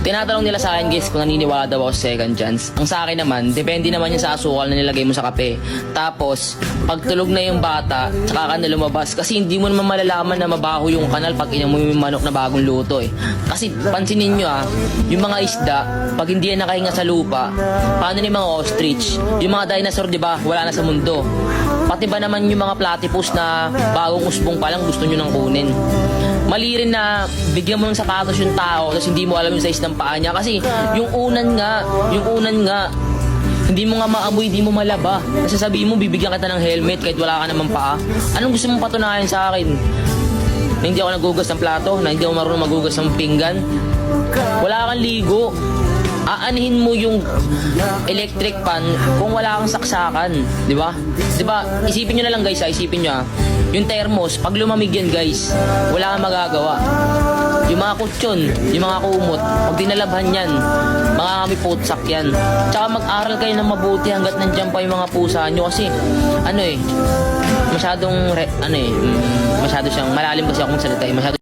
Tinatanong nila sa akin guys kung naniniwala daw ako sa second chance. Ang sa akin naman, depende naman yun sa asukal na nilagay mo sa kape. Tapos, pag tulog na yung bata, tsaka ka na lumabas. Kasi hindi mo naman malalaman na mabaho yung kanal pag mo yung manok na bagong luto eh. Kasi pansinin nyo yung mga isda, pag hindi yan nakahinga sa lupa, paano yung mga ostrich? Yung mga dinosaur, di ba, wala na sa mundo. Pati ba naman yung mga platypus na bagong usbong pa lang gusto nyo nang kunin. Mali rin na bigyan mo ng sapatos yung tao tapos hindi mo alam yung size ng paa niya kasi yung unan nga hindi mo nga maamoy, hindi mo malaba. Kasi sabihin mo bibigyan kita ng helmet kahit wala ka namang paa. Anong gusto mong patunayan sa akin? Na hindi ako nagugas ng plato, na hindi ako marunong magugas ng pinggan. Wala kang ligo. Aanihin mo yung electric pan kung wala kang saksakan, di ba? Di ba? Isipin niyo na lang guys, isipin niyo yung thermos, pag lumamig yan guys, wala kang magagawa. Yung mga kutsyon, yung mga kumot, pag dinalabhan yan, mga kami putsak yan. Tsaka mag-aral kayo ng mabuti hanggat nandiyan pa yung mga pusa nyo kasi masyado siyang malalim kasi akong salita masyado